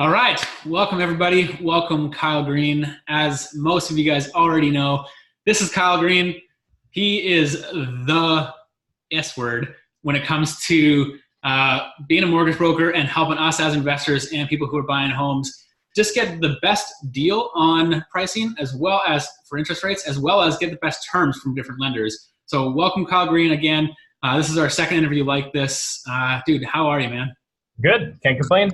All right, welcome everybody. Welcome Kyle Green. As most of you guys already know, this is Kyle Green. He is the S word when it comes to being a mortgage broker and helping us as investors and people who are buying homes just get the best deal on pricing, as well as for interest rates, as well as get the best terms from different lenders. So welcome Kyle Green again. This is our second interview like this. Dude, how are you, man? Good. Can't complain.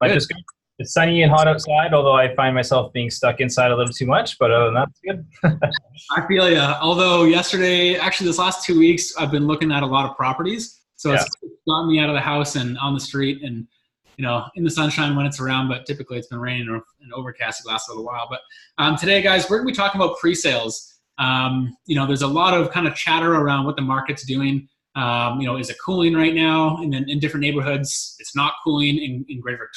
Life is good. It's sunny and hot outside, although I find myself being stuck inside a little too much, but other than that, it's good. I feel you. Although yesterday, actually this last 2 weeks, I've been looking at a lot of properties. So It's gotten me out of the house and on the street and, you know, in the sunshine when it's around, but typically it's been raining and overcast the last little while. But today, guys, we're going to be talking about pre-sales. You know, there's a lot of kind of chatter around what the market's doing. You know, is it cooling right now? And then in different neighborhoods, it's not cooling. In Greater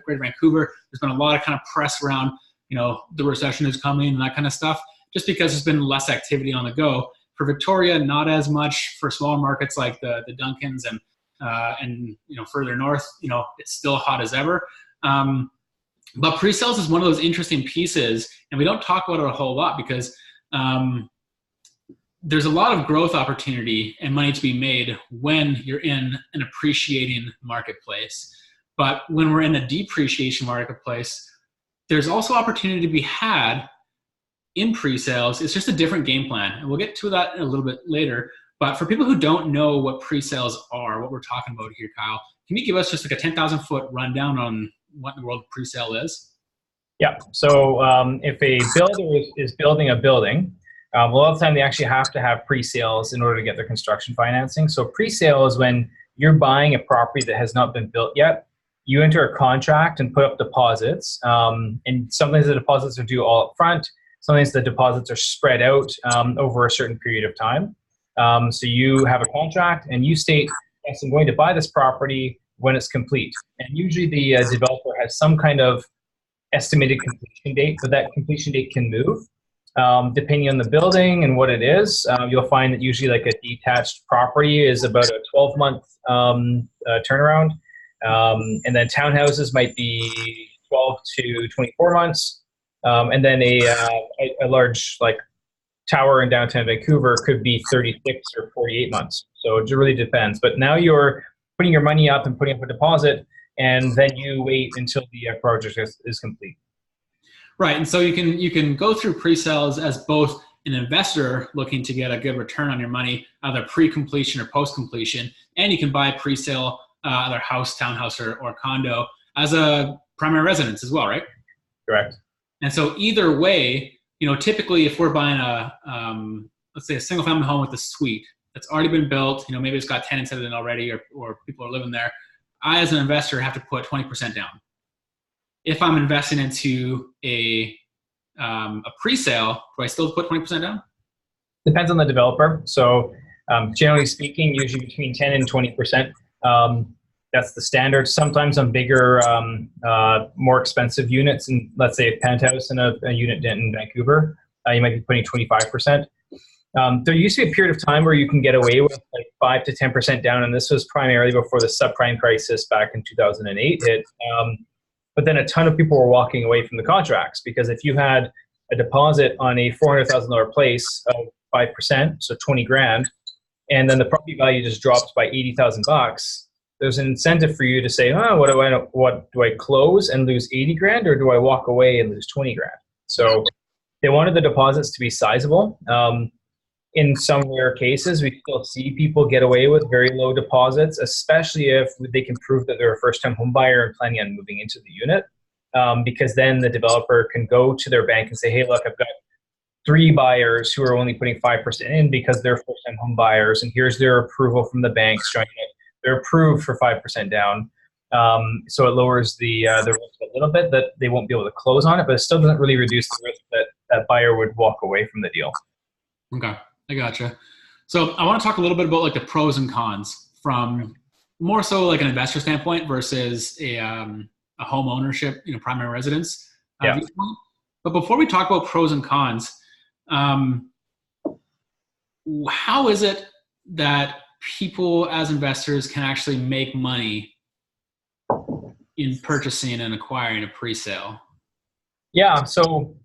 Vancouver, there's been a lot of kind of press around, you know, the recession is coming and that kind of stuff, just because there's been less activity on the go. For Victoria, not as much. For smaller markets like the Duncans and you know, further north, you know, it's still hot as ever. But pre-sales is one of those interesting pieces, and we don't talk about it a whole lot because there's a lot of growth opportunity and money to be made when you're in an appreciating marketplace. But when we're in a depreciation marketplace, there's also opportunity to be had in pre-sales. It's just a different game plan. And we'll get to that a little bit later. But for people who don't know what pre-sales are, what we're talking about here, Kyle, can you give us just like a 10,000 foot rundown on what in the world pre-sale is? Yeah. So if a builder is building a building, a lot of the time they actually have to have pre-sales in order to get their construction financing. So pre-sale is when you're buying a property that has not been built yet. You enter a contract and put up deposits. And sometimes the deposits are due all up front. Sometimes the deposits are spread out over a certain period of time. So you have a contract and you state, yes, I'm going to buy this property when it's complete. And usually the developer has some kind of estimated completion date, but that completion date can move. Depending on the building and what it is, you'll find that usually like a detached property is about a 12-month turnaround. And then townhouses might be 12 to 24 months. And then a large like tower in downtown Vancouver could be 36 or 48 months. So it really depends. But now you're putting your money up and putting up a deposit, and then you wait until the project is complete. Right, and so you can go through pre-sales as both an investor looking to get a good return on your money, either pre-completion or post-completion, and you can buy pre-sale either house, townhouse, or condo as a primary residence as well, right? Correct. And so either way, you know, typically if we're buying a let's say a single-family home with a suite that's already been built, you know, maybe it's got tenants in it already, or people are living there, I as an investor have to put 20% down. If I'm investing into a pre-sale, do I still put 20% down? Depends on the developer. So generally speaking, usually between 10 and 20%. That's the standard. Sometimes on bigger, more expensive units, and let's say a penthouse in a unit in Vancouver, you might be putting 25%. There used to be a period of time where you can get away with like 5 to 10% down, and this was primarily before the subprime crisis back in 2008 hit. But then a ton of people were walking away from the contracts because if you had a deposit on a $400,000 place of 5%, so 20 grand, and then the property value just dropped by 80,000 bucks, there's an incentive for you to say, oh, what do I close and lose 80 grand, or do I walk away and lose 20 grand? So they wanted the deposits to be sizable. In some rare cases, we still see people get away with very low deposits, especially if they can prove that they're a first-time home buyer and planning on moving into the unit, because then the developer can go to their bank and say, hey, look, I've got 3 buyers who are only putting 5% in because they're first-time home buyers, and here's their approval from the bank showing that they're approved for 5% down. So it lowers the risk a little bit that they won't be able to close on it, but it still doesn't really reduce the risk that that buyer would walk away from the deal. Okay. I gotcha. So I want to talk a little bit about like the pros and cons from more so like an investor standpoint versus a home ownership, you know, primary residence viewpoint. But before we talk about pros and cons, how is it that people as investors can actually make money in purchasing and acquiring a pre-sale? Yeah, so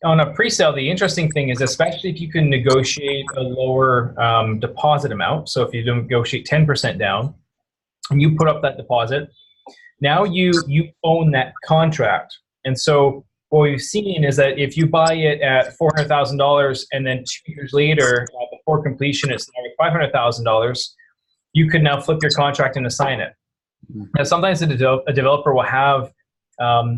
on a pre-sale, the interesting thing is, especially if you can negotiate a lower deposit amount. So if you negotiate 10% down and you put up that deposit, now you own that contract. And so what we've seen is that if you buy it at $400,000 and then 2 years later, before completion, it's now $500,000, you could now flip your contract and assign it. Now, sometimes a developer will have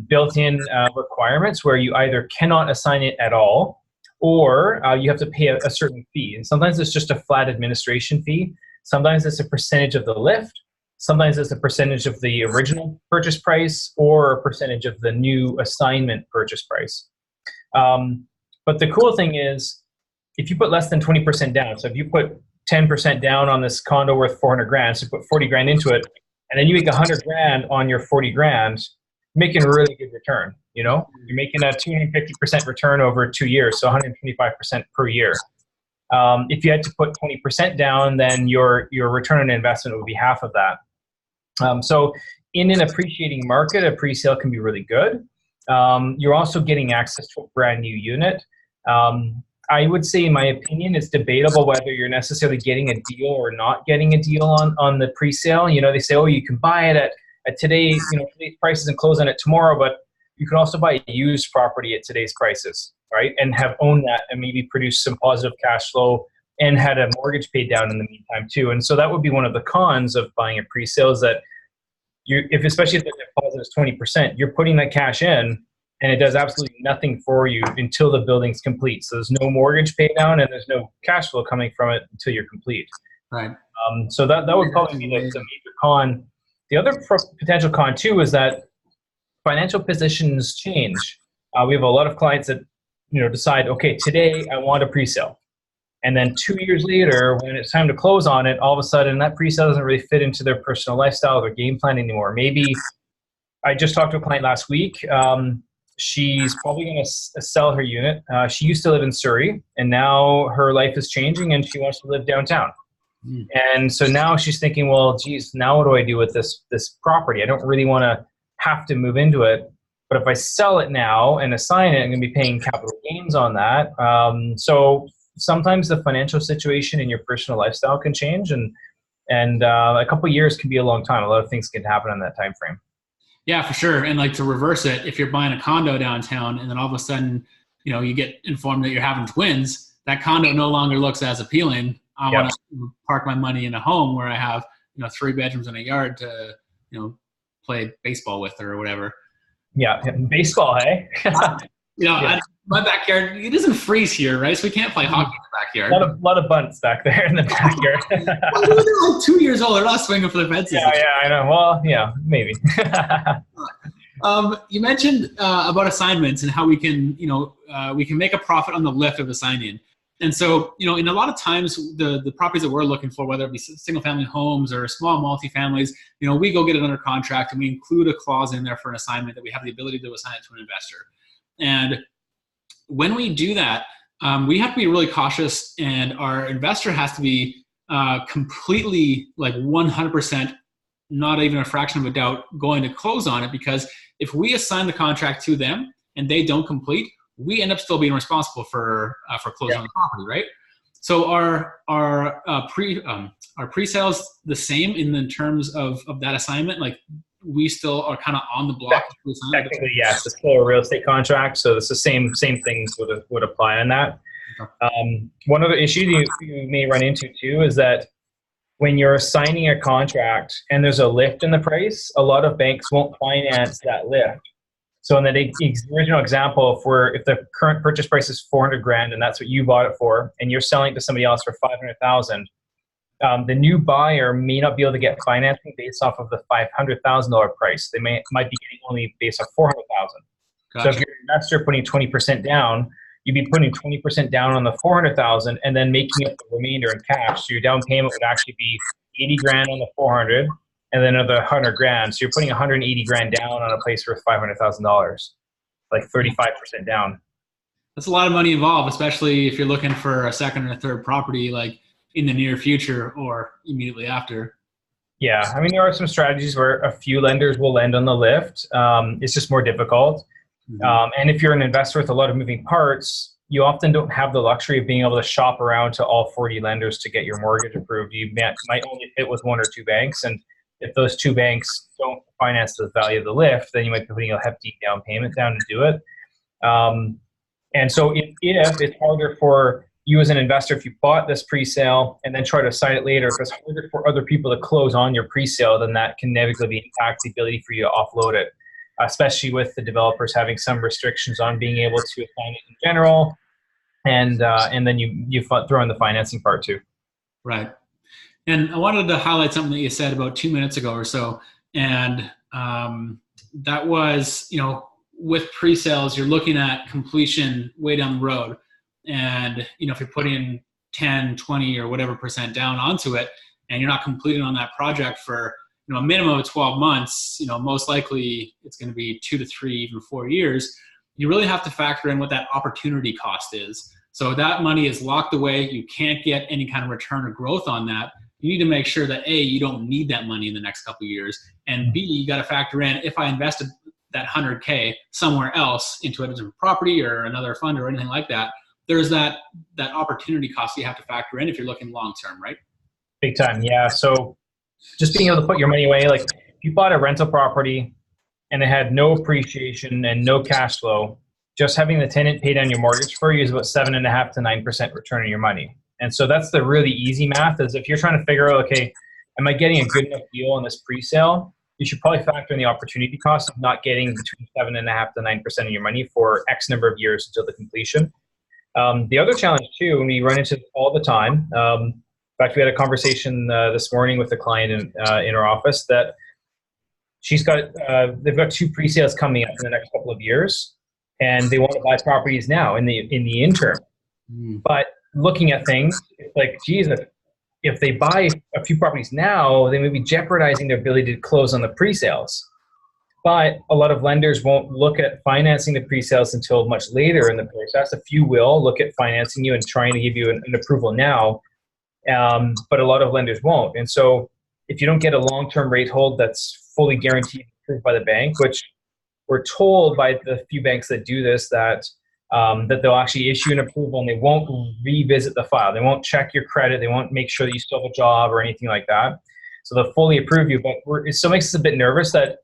built-in requirements where you either cannot assign it at all, or you have to pay a certain fee. And sometimes it's just a flat administration fee. Sometimes it's a percentage of the lift. Sometimes it's a percentage of the original purchase price or a percentage of the new assignment purchase price. But the cool thing is, if you put less than 20% down, so if you put 10% down on this condo worth 400 grand, so you put 40 grand into it, and then you make 100 grand on your 40 grand, making a really good return. You know, you're making a 250% return over 2 years, so 125% per year. If you had to put 20% down, then your return on investment would be half of that. So in an appreciating market, a pre-sale can be really good. You're also getting access to a brand new unit. I would say, in my opinion, it's debatable whether you're necessarily getting a deal or not getting a deal on the pre-sale. You know, they say, oh, you can buy it at today's prices and close on it tomorrow, but you can also buy a used property at today's prices, right? And have owned that and maybe produce some positive cash flow and had a mortgage paid down in the meantime too. And so that would be one of the cons of buying a pre-sale, is that especially if the deposit is 20%, you're putting that cash in and it does absolutely nothing for you until the building's complete. So there's no mortgage paid down and there's no cash flow coming from it until you're complete. Right. So that would probably be the major con. The other potential con too is that financial positions change. We have a lot of clients that decide, okay, today I want a pre-sale. And then 2 years later, when it's time to close on it, all of a sudden that pre-sale doesn't really fit into their personal lifestyle or game plan anymore. Maybe I just talked to a client last week. She's probably going to sell her unit. She used to live in Surrey, and now her life is changing and she wants to live downtown. And so now she's thinking, well, geez, now what do I do with this property? I don't really want to have to move into it. But if I sell it now and assign it, I'm going to be paying capital gains on that. So sometimes the financial situation in your personal lifestyle can change, and a couple of years can be a long time. A lot of things can happen in that time frame. Yeah, for sure. And like, to reverse it, if you're buying a condo downtown and then all of a sudden, you get informed that you're having twins, that condo no longer looks as appealing. I want to park my money in a home where I have, 3 bedrooms and a yard to, play baseball with or whatever. Yeah, baseball, hey? My backyard, it doesn't freeze here, right? So we can't play hockey in the backyard. A lot of bunts back there in the backyard. Well, they're like 2 years old. They're not swinging for the fences. Yeah, I know. Well, yeah, maybe. You mentioned about assignments and how we can make a profit on the lift of assigning. And so, in a lot of times, the properties that we're looking for, whether it be single-family homes or small multifamilies, we go get it under contract and we include a clause in there for an assignment that we have the ability to assign it to an investor. And when we do that, we have to be really cautious, and our investor has to be completely, like 100%, not even a fraction of a doubt, going to close on it, because if we assign the contract to them and they don't complete, we end up still being responsible for closing on the property, right? So our pre-sales the same in terms of that assignment? Like, we still are kind of on the block? Technically, yes. It's still a real estate contract, so it's the same things would apply on that. One other issue you may run into too is that when you're signing a contract and there's a lift in the price, a lot of banks won't finance that lift. So in the original example, if the current purchase price is 400 grand and that's what you bought it for, and you're selling it to somebody else for 500,000, the new buyer may not be able to get financing based off of the $500,000 price. They might be getting only based off 400,000. Gotcha. So if you're an investor putting 20% down, you'd be putting 20% down on the 400,000 and then making up the remainder in cash. So your down payment would actually be 80 grand on the 400 and then another 100 grand. So you're putting 180 grand down on a place worth $500,000, like 35% down. That's a lot of money involved, especially if you're looking for a second or third property, like in the near future or immediately after. Yeah, I mean, there are some strategies where a few lenders will lend on the lift. It's just more difficult. And if you're an investor with a lot of moving parts, you often don't have the luxury of being able to shop around to all 40 lenders to get your mortgage approved. You might only fit with one or two banks. And if those two banks don't finance the value of the lift, then you might be putting a hefty down payment down to do it. And so if it's harder for you as an investor, if you bought this pre-sale and then try to sign it later, if it's harder for other people to close on your pre-sale, then that can negatively impact the ability for you to offload it, especially with the developers having some restrictions on being able to assign it in general. And then you throw in the financing part too. Right. And I wanted to highlight something that you said about 2 minutes ago or so. And that was, with pre-sales, you're looking at completion way down the road. And, if you're putting 10, 20 or whatever % down onto it, and you're not completing on that project for, a minimum of 12 months, most likely it's going to be 2 to 3, even 4 years. You really have to factor in what that opportunity cost is. So that money is locked away. You can't get any kind of return or growth on that. You need to make sure that A, you don't need that money in the next couple of years. And B, you got to factor in, if I invested that 100K somewhere else into a different property or another fund or anything like that, there's that opportunity cost you have to factor in if you're looking long-term, right? Big time. Yeah. So just being able to put your money away, like if you bought a rental property and it had no appreciation and no cash flow, just having the tenant pay down your mortgage for you is about 7.5% to 9% return on your money. And so that's the really easy math, is if you're trying to figure out, okay, am I getting a good enough deal on this pre-sale? You should probably factor in the opportunity cost of not getting between 7.5% to 9% of your money for X number of years until the completion. The other challenge too, and we run into it all the time. In fact, we had a conversation this morning with a client in our office that they've got 2 pre-sales coming up in the next couple of years, and they want to buy properties now in the interim. But looking at things, it's like, geez, if they buy a few properties now, they may be jeopardizing their ability to close on the pre-sales. But a lot of lenders won't look at financing the pre-sales until much later in the process. A few will look at financing you and trying to give you an approval now, but a lot of lenders won't. And so if you don't get a long-term rate hold that's fully guaranteed approved by the bank, which we're told by the few banks that do this that they'll actually issue an approval and they won't revisit the file. They won't check your credit. They won't make sure that you still have a job or anything like that. So they'll fully approve you. But it still makes us a bit nervous that,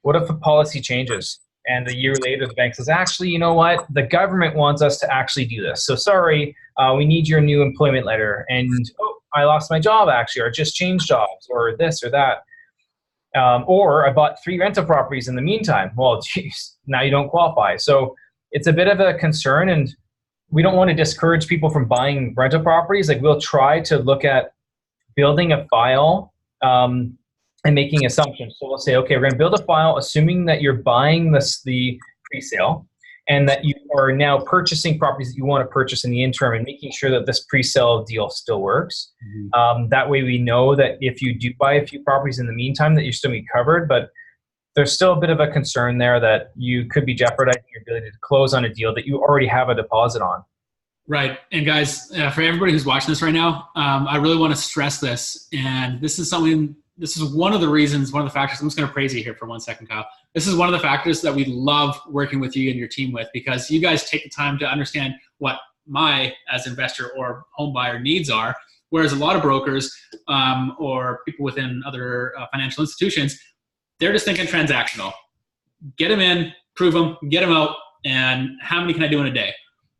what if the policy changes and a year later the bank says, actually, you know what? The government wants us to actually do this. So sorry, we need your new employment letter. And I lost my job actually, or just changed jobs, or this or that. Or I bought 3 rental properties in the meantime. Well, geez, now you don't qualify. So it's a bit of a concern, and we don't want to discourage people from buying rental properties. Like, we'll try to look at building a file and making assumptions. So we'll say, okay, we're going to build a file assuming that you're buying the pre-sale and that you are now purchasing properties that you want to purchase in the interim, and making sure that this pre-sale deal still works. That way we know that if you do buy a few properties in the meantime, that you're still be covered. But there's still a bit of a concern there that you could be jeopardizing your ability to close on a deal that you already have a deposit on. Right. And guys, for everybody who's watching this right now, I really want to stress this. And this is one of the reasons, one of the factors. I'm just going to praise you here for 1 second, Kyle. This is one of the factors that we love working with you and your team with, because you guys take the time to understand what my, as investor or home buyer, needs are. Whereas a lot of brokers or people within other financial institutions, they're just thinking transactional. Get them in, prove them, get them out, and how many can I do in a day?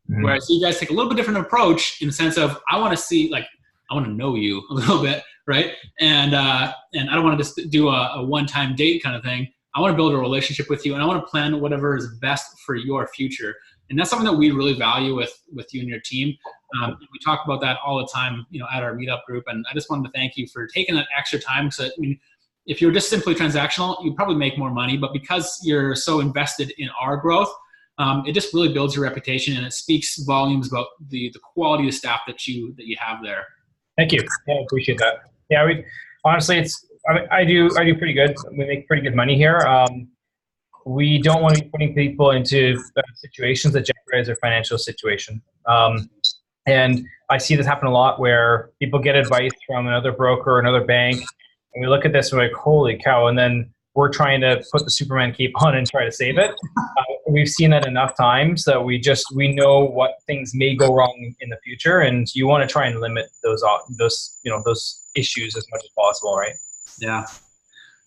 Whereas you guys take a little bit different approach in the sense of, I want to see, I want to know you a little bit, right? And I don't want to just do a one-time date kind of thing. I want to build a relationship with you, and I want to plan whatever is best for your future. And that's something that we really value with you and your team. We talk about that all the time, at our meetup group. And I just wanted to thank you for taking that extra time. So, if you're just simply transactional, you'd probably make more money. But because you're so invested in our growth, it just really builds your reputation, and it speaks volumes about the quality of staff that you have there. Thank you. Yeah, I appreciate that. Yeah, honestly, I do pretty good. We make pretty good money here. We don't want to be putting people into situations that jeopardize their financial situation. And I see this happen a lot, where people get advice from another broker or another bank, And we look at this and we're like, holy cow. And then we're trying to put the Superman cape on and try to save it. We've seen that enough times that we know what things may go wrong in the future, and you want to try and limit those issues as much as possible, right? Yeah.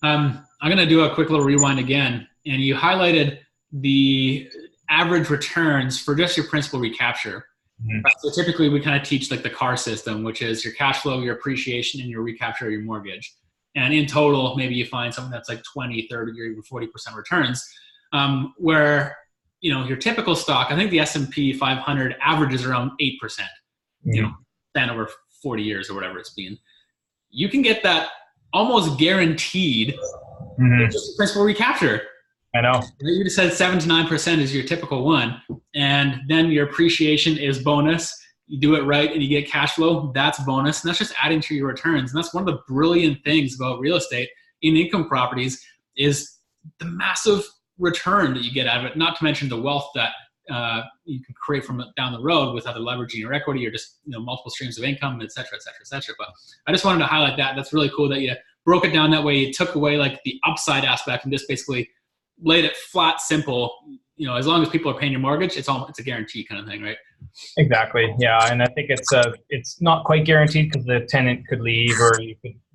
I'm going to do a quick little rewind again. And you highlighted the average returns for just your principal recapture. Mm-hmm. Right? So typically we kind of teach like the CAR system, which is your cash flow, your appreciation, and your recapture of your mortgage. And in total, maybe you find something that's like 20, 30, or even 40% returns, where, your typical stock, I think the S&P 500 averages around 8%, mm-hmm. Span over 40 years or whatever it's been. You can get that almost guaranteed mm-hmm. just principal recapture. I know. You just said 7 to 9% is your typical one. And then your appreciation is bonus. You do it right and you get cash flow, that's bonus. And that's just adding to your returns. And that's one of the brilliant things about real estate in income properties is the massive return that you get out of it, not to mention the wealth that you can create from it down the road with either leveraging your equity or just multiple streams of income, et cetera, et cetera, et cetera. But I just wanted to highlight that. That's really cool that you broke it down that way. You took away like the upside aspect and just basically laid it flat, simple. As long as people are paying your mortgage, it's a guarantee kind of thing, right? Exactly. Yeah, and I think it's not quite guaranteed because the tenant could leave or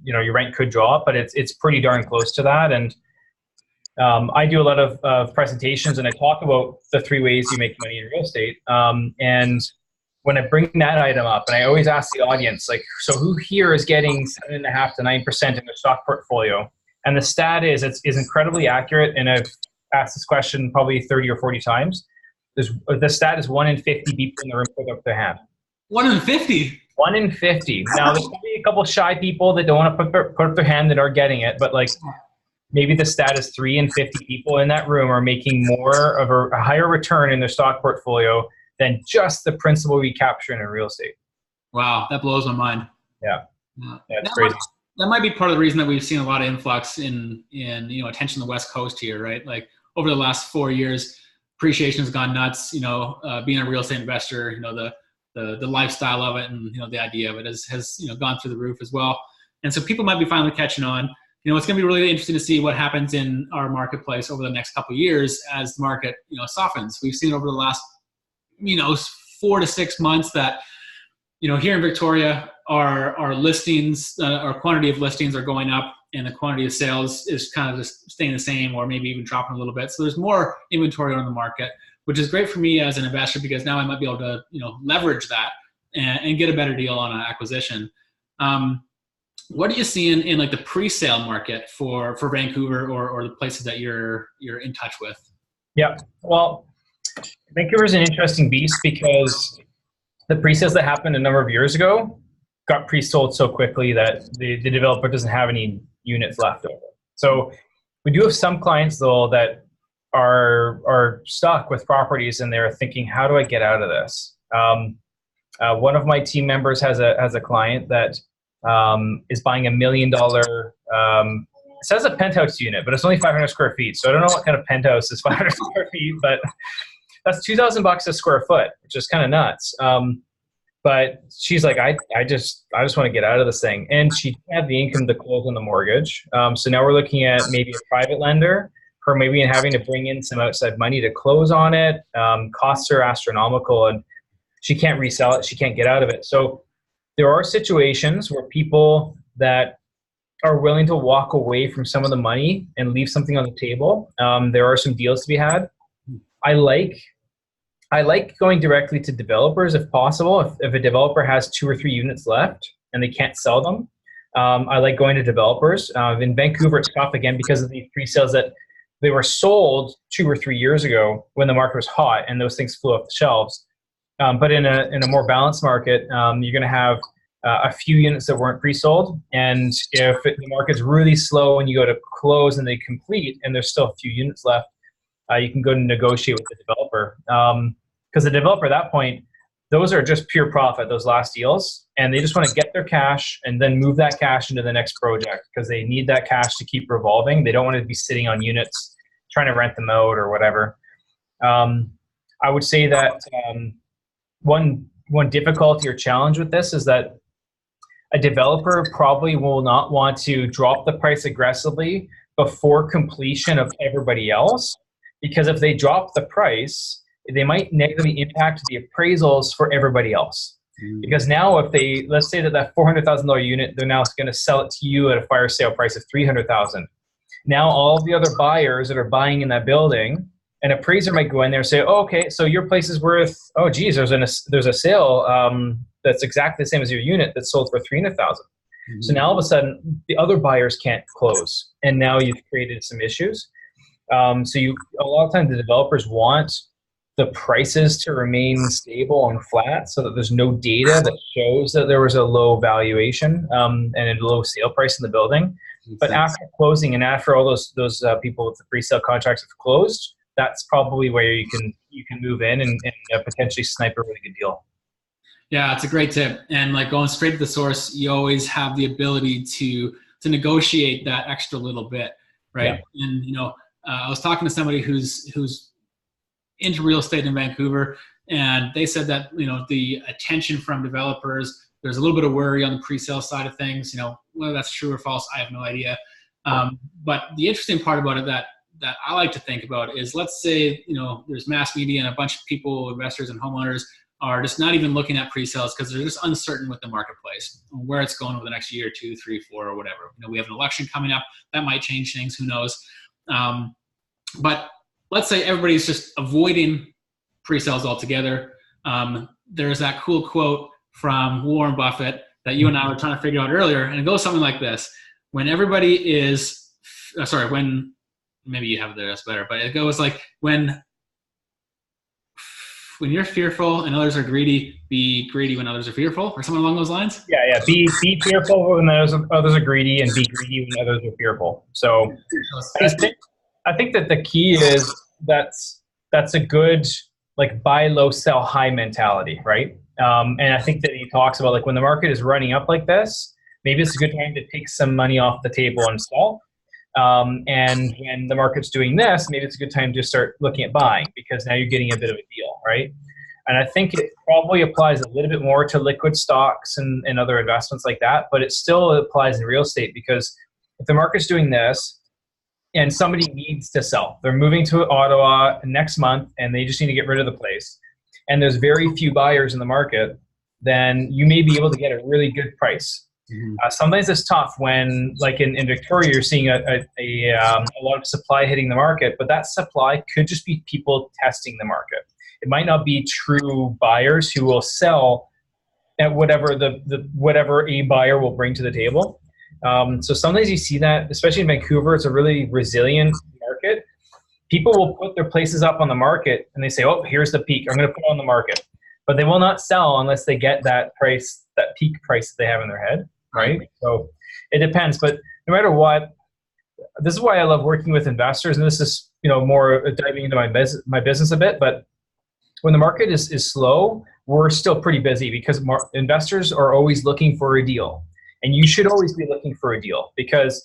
your rent could drop, but it's pretty darn close to that. And I do a lot of presentations and I talk about the 3 ways you make money in real estate. And when I bring that item up, and I always ask the audience, like, so who here is getting 7.5% to 9% in their stock portfolio? And the stat is incredibly accurate. And I've asked this question probably 30 or 40 times. The stat is 1 in 50 people in the room put up their hand. 1 in 50? 1 in 50. Now, there's probably a couple shy people that don't want to put up their hand that are getting it, but like maybe the stat is 3 in 50 people in that room are making more of a higher return in their stock portfolio than just the principal recapture in real estate. Wow, that blows my mind. Yeah, it's crazy. That might be part of the reason that we've seen a lot of influx in attention on the West Coast here, right? Like over the last 4 years, appreciation has gone nuts. Being a real estate investor, the lifestyle of it and the idea of it has gone through the roof as well. And so people might be finally catching on. It's going to be really interesting to see what happens in our marketplace over the next couple of years as the market softens. We've seen over the last 4 to 6 months that here in Victoria, our listings, our quantity of listings are going up and the quantity of sales is kind of just staying the same or maybe even dropping a little bit. So there's more inventory on the market, which is great for me as an investor because now I might be able to, leverage that and get a better deal on an acquisition. What do you see in like the pre-sale market for Vancouver or the places that you're in touch with? Yeah, well, Vancouver is an interesting beast because the pre-sales that happened a number of years ago got pre-sold so quickly that the developer doesn't have any units left over. So we do have some clients though that are stuck with properties and they're thinking, how do I get out of this? One of my team members has a client that is buying $1 million. It says a penthouse unit, but it's only 500 square feet. So I don't know what kind of penthouse is 500 square feet, but that's $2,000 a square foot, which is kind of nuts. But she's like, I just want to get out of this thing. And she didn't have the income to close on the mortgage. So now we're looking at maybe a private lender, or maybe having to bring in some outside money to close on it. Costs are astronomical and she can't resell it. She can't get out of it. So there are situations where people that are willing to walk away from some of the money and leave something on the table. There are some deals to be had. I like going directly to developers if possible. If a developer has 2 or 3 units left and they can't sell them, I like going to developers. In Vancouver, it's tough again because of these pre-sales that they were sold 2 or 3 years ago when the market was hot and those things flew off the shelves. But in a more balanced market, you're going to have a few units that weren't pre-sold. And if the market's really slow and you go to close and they complete and there's still a few units left, you can go and negotiate with the developer. Because the developer at that point, those are just pure profit, those last deals. And they just want to get their cash and then move that cash into the next project because they need that cash to keep revolving. They don't want to be sitting on units trying to rent them out or whatever. I would say that one difficulty or challenge with this is that a developer probably will not want to drop the price aggressively before completion of everybody else, because if they drop the price, they might negatively impact the appraisals for everybody else. Because now if they, let's say that $400,000 unit, they're now going to sell it to you at a fire sale price of $300,000. Now all the other buyers that are buying in that building, an appraiser might go in there and say, oh, okay, so your place is worth, oh geez, there's a sale that's exactly the same as your unit that sold for $300,000. So now all of a sudden the other buyers can't close, and now you've created some issues. A lot of times the developers want the prices to remain stable and flat so that there's no data that shows that there was a low valuation and a low sale price in the building. But after closing and after all those people with the pre-sale contracts have closed, that's probably where you can move in and potentially snipe a really good deal. Yeah, it's a great tip. And like going straight to the source, you always have the ability to negotiate that extra little bit, right? Yeah. And I was talking to somebody who's into real estate in Vancouver, and they said that the attention from developers, there's a little bit of worry on the pre-sale side of things. Whether that's true or false, I have no idea. But the interesting part about it that I like to think about is, let's say there's mass media and a bunch of people, investors and homeowners, are just not even looking at pre-sales because they're just uncertain with the marketplace, where it's going over the next year, 2, 3, 4, or whatever. We have an election coming up that might change things. Who knows? But let's say everybody's just avoiding pre-sales altogether. There's that cool quote from Warren Buffett that you and I were trying to figure out earlier, and it goes something like this: when everybody is, when maybe you have it there, that's better, but it goes like, when you're fearful and others are greedy, be greedy when others are fearful, or something along those lines. Yeah. Be fearful when others are greedy, and be greedy when others are fearful. So I think that the key is that's a good buy low, sell high mentality, right? And I think that he talks about when the market is running up like this, maybe it's a good time to take some money off the table and sell. And when the market's doing this, maybe it's a good time to start looking at buying, because now you're getting a bit of a deal, right? And I think it probably applies a little bit more to liquid stocks and other investments like that, but it still applies in real estate, because if the market's doing this and somebody needs to sell, they're moving to Ottawa next month and they just need to get rid of the place, and there's very few buyers in the market, then you may be able to get a really good price. Sometimes it's tough when, like in Victoria, you're seeing a lot of supply hitting the market, but that supply could just be people testing the market. It might not be true buyers who will sell at whatever whatever a buyer will bring to the table. So sometimes you see that, especially in Vancouver, it's a really resilient market. People will put their places up on the market and they say, oh, here's the peak, I'm going to put it on the market. But they will not sell unless they get that price, that peak price that they have in their head. Right. So it depends, but no matter what, this is why I love working with investors. And this is, more diving into my business a bit, but when the market is slow, we're still pretty busy, because investors are always looking for a deal, and you should always be looking for a deal, because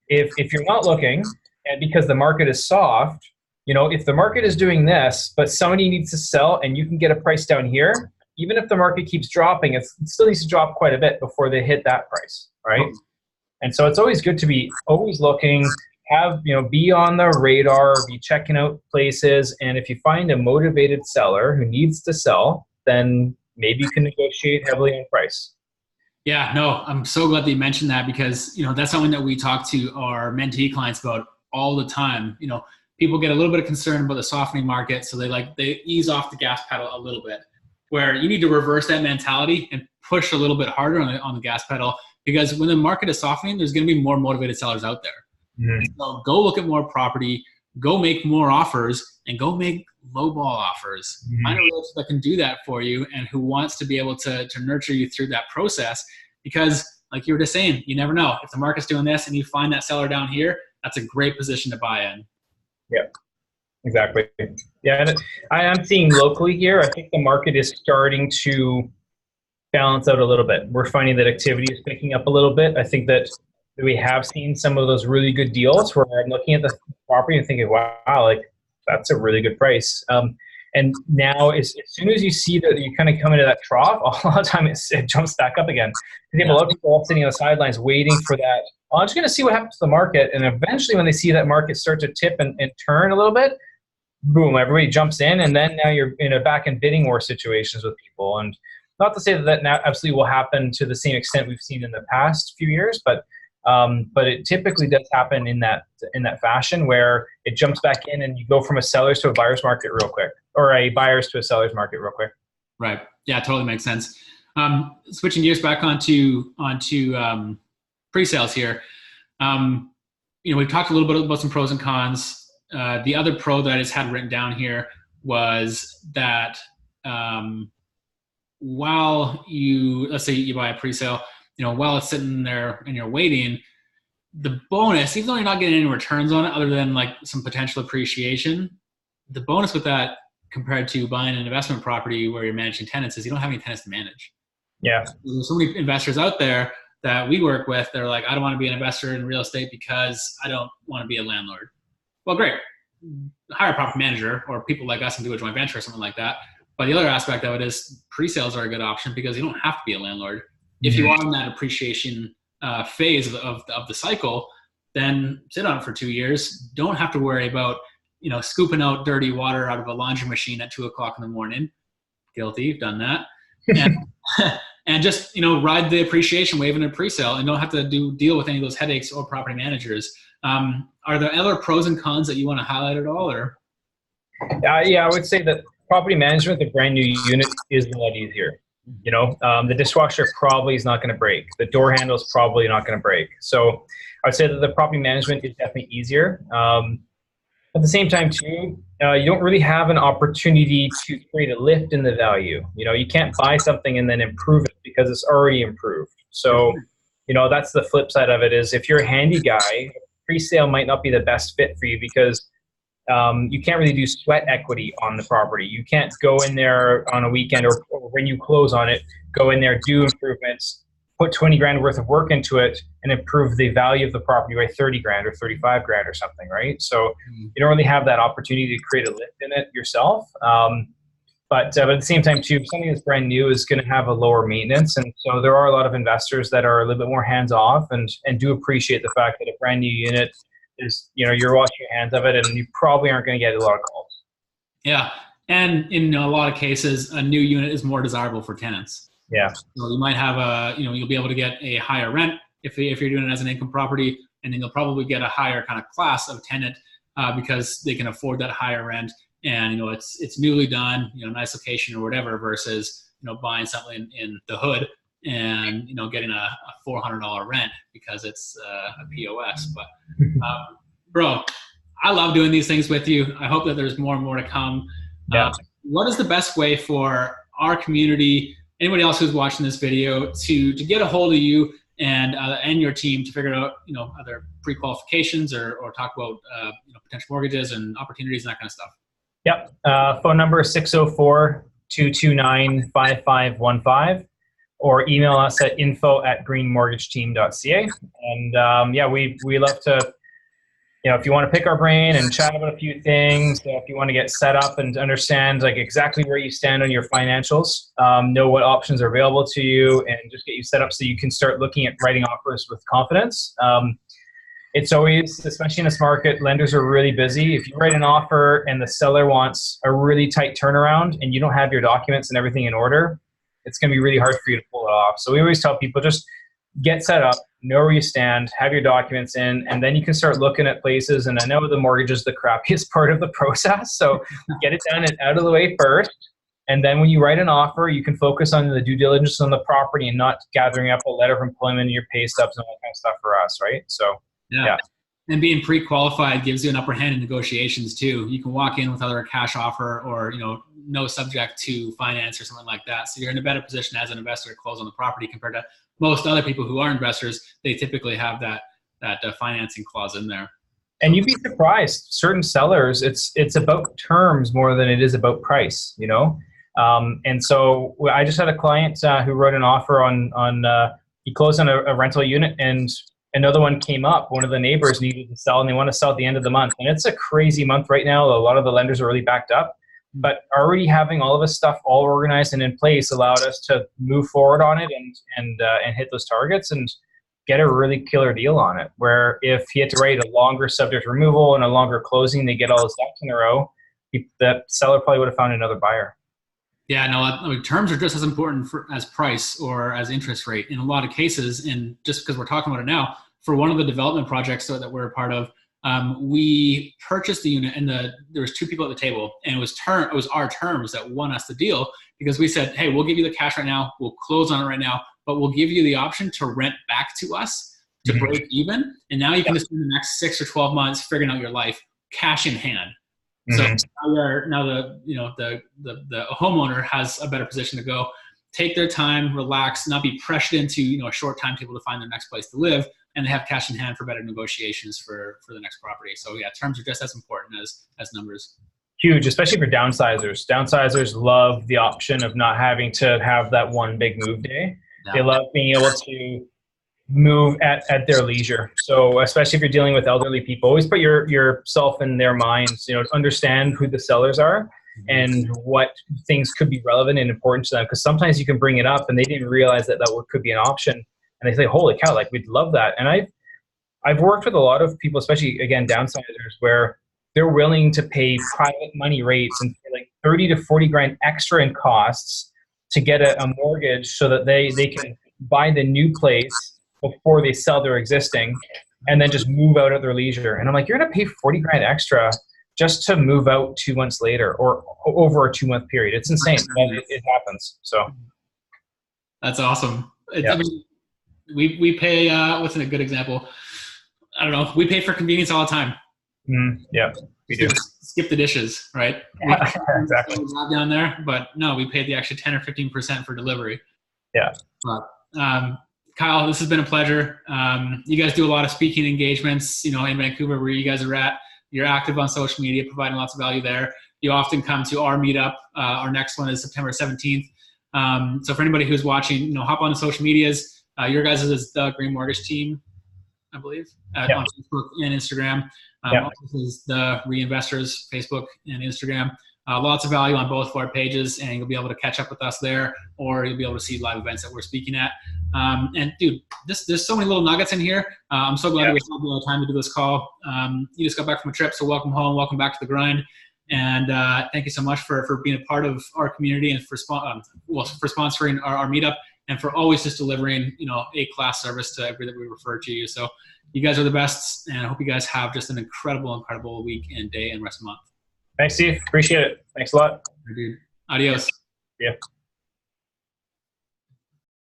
if you're not looking, and because the market is soft, if the market is doing this, but somebody needs to sell and you can get a price down here, even if the market keeps dropping, it still needs to drop quite a bit before they hit that price, right? And so it's always good to be always looking, be on the radar, be checking out places. And if you find a motivated seller who needs to sell, then maybe you can negotiate heavily on price. Yeah, no, I'm so glad that you mentioned that, because, that's something that we talk to our mentee clients about all the time. People get a little bit of concern about the softening market, so they ease off the gas pedal a little bit, where you need to reverse that mentality and push a little bit harder on the gas pedal, because when the market is softening, there's going to be more motivated sellers out there. So go look at more property, go make more offers, and go make lowball offers. Find a realtor that can do that for you and who wants to be able to nurture you through that process, because like you were just saying, you never know. If the market's doing this and you find that seller down here, that's a great position to buy in. Yeah. Exactly. Yeah, and I am seeing locally here, I think the market is starting to balance out a little bit. We're finding that activity is picking up a little bit. I think that we have seen some of those really good deals where I'm looking at the property and thinking, wow, that's a really good price. And And now, as soon as you see that you kind of come into that trough, a lot of time it jumps back up again. You have a lot of people all sitting on the sidelines waiting for that. Well, I'm just going to see what happens to the market. And eventually when they see that market start to tip and turn a little bit, boom, everybody jumps in. And then now you're in a back and bidding war situations with people. And not to say that now absolutely will happen to the same extent we've seen in the past few years, but it typically does happen in that fashion where it jumps back in and you go from a seller's to a buyer's market real quick, or a buyer's to a seller's market real quick. Right. Yeah, totally makes sense. Switching gears back onto pre-sales here. We've talked a little bit about some pros and cons. The other pro that I just had written down here was that while let's say you buy a pre-sale, while it's sitting there and you're waiting, the bonus, even though you're not getting any returns on it other than like some potential appreciation, the bonus with that compared to buying an investment property where you're managing tenants is you don't have any tenants to manage. Yeah. There's so many investors out there that we work with. They're like, I don't want to be an investor in real estate because I don't want to be a landlord. Well, great. Hire a property manager or people like us and do a joint venture or something like that. But the other aspect of it is pre-sales are a good option because you don't have to be a landlord. If you are in that appreciation phase of the cycle, then sit on it for 2 years. Don't have to worry about, scooping out dirty water out of a laundry machine at 2:00 in the morning. Guilty, done that. And, and just, ride the appreciation wave in a pre-sale and don't have to deal with any of those headaches or property managers. Are there other pros and cons that you want to highlight at all? Or? Yeah, I would say that property management, the brand new unit, is a lot easier. The dishwasher probably is not going to break. The door handle is probably not going to break. So I would say that the property management is definitely easier. At the same time, too, you don't really have an opportunity to create a lift in the value. You can't buy something and then improve it because it's already improved. So, that's the flip side of it is if you're a handy guy, pre-sale might not be the best fit for you because you can't really do sweat equity on the property. You can't go in there on a weekend or when you close on it, go in there, do improvements, put 20 grand worth of work into it and improve the value of the property by 30 grand or 35 grand or something, right? So you don't really have that opportunity to create a lift in it yourself. But at the same time too, something that's brand new is going to have a lower maintenance. And so there are a lot of investors that are a little bit more hands off and do appreciate the fact that a brand new unit is, you're washing your hands of it and you probably aren't going to get a lot of calls. Yeah. And in a lot of cases, a new unit is more desirable for tenants. Yeah. So you might have you'll be able to get a higher rent if you're doing it as an income property, and then you'll probably get a higher kind of class of tenant because they can afford that higher rent. And, it's newly done, nice location or whatever versus, buying something in the hood and, getting a $400 rent because it's a POS. But, bro, I love doing these things with you. I hope that there's more and more to come. Yeah. What is the best way for our community, anybody else who's watching this video, to get a hold of you and your team to figure out, other pre-qualifications or talk about, potential mortgages and opportunities and that kind of stuff? Yep. Phone number is 604-229-5515. Or email us at info@greenmortgageteam.ca. And we love to, if you want to pick our brain and chat about a few things, if you want to get set up and understand like exactly where you stand on your financials, know what options are available to you, and just get you set up so you can start looking at writing offers with confidence. It's always, especially in this market, lenders are really busy. If you write an offer and the seller wants a really tight turnaround and you don't have your documents and everything in order, it's going to be really hard for you to pull it off. So we always tell people just get set up, know where you stand, have your documents in, and then you can start looking at places. And I know the mortgage is the crappiest part of the process. So get it done and out of the way first. And then when you write an offer, you can focus on the due diligence on the property and not gathering up a letter of employment and your pay stubs and all that kind of stuff for us, right? So, yeah. And being pre-qualified gives you an upper hand in negotiations too. You can walk in with either a cash offer or, no subject to finance or something like that. So you're in a better position as an investor to close on the property compared to most other people who are investors. They typically have that financing clause in there. And you'd be surprised. Certain sellers, it's about terms more than it is about price, And so I just had a client who wrote an offer on he closed on a rental unit and another one came up. One of the neighbors needed to sell and they want to sell at the end of the month. And it's a crazy month right now. A lot of the lenders are really backed up. but already having all of this stuff all organized and in place allowed us to move forward on it and hit those targets and get a really killer deal on it. Where if he had to write a longer subject removal and a longer closing to get all his ducks in a row, the seller probably would have found another buyer. Yeah, no, I mean, terms are just as important as price or as interest rate in a lot of cases. And just because we're talking about it now, for one of the development projects that we're a part of, we purchased the unit, and there was two people at the table, and it was our terms that won us the deal, because we said, hey, we'll give you the cash right now, we'll close on it right now, but we'll give you the option to rent back to us to break even, and now you can just spend the next 6 or 12 months figuring out your life, cash in hand. So now the homeowner has a better position to go, take their time, relax, not be pressured into a short timetable to find their next place to live, and they have cash in hand for better negotiations for the next property. So yeah, terms are just as important as numbers. Huge, especially for downsizers. Downsizers love the option of not having to have that one big move day. Yeah. They love being able to move at their leisure. So especially if you're dealing with elderly people, always put yourself in their minds, understand who the sellers are and what things could be relevant and important to them. Because sometimes you can bring it up and they didn't realize that could be an option. And they say, holy cow, like we'd love that. And I've worked with a lot of people, especially again, downsizers, where they're willing to pay private money rates and pay like 30 to 40 grand extra in costs to get a mortgage so that they can buy the new place before they sell their existing and then just move out at their leisure. And I'm like, you're going to pay 40 grand extra just to move out 2 months later or over a 2-month period. It's insane. It happens. So that's awesome. I mean, we pay, what's a good example? I don't know. We pay for convenience all the time. Yeah, we do. Skip the dishes, right? Yeah, exactly. Down there, but no, we paid the extra 10 or 15% for delivery. Yeah. But, Kyle, this has been a pleasure. You guys do a lot of speaking engagements, in Vancouver where you guys are at. You're active on social media, providing lots of value there. You often come to our meetup. Our next one is September 17th. So for anybody who's watching, hop on the social medias. Your guys is the Green Mortgage Team, I believe, on Facebook and Instagram. This is the Reinvestors, Facebook and Instagram. Lots of value on both of our pages, and you'll be able to catch up with us there, or you'll be able to see live events that we're speaking at. And dude, there's so many little nuggets in here. I'm so glad we had the time to do this call. You just got back from a trip, so welcome home, welcome back to the grind. And thank you so much for being a part of our community and for sponsoring our meetup, and for always just delivering, A-class service to everybody that we refer to you. So you guys are the best, and I hope you guys have just an incredible week and day and rest of the month. Thanks, Steve. Appreciate it. Thanks a lot. Dude. Adios. Yeah.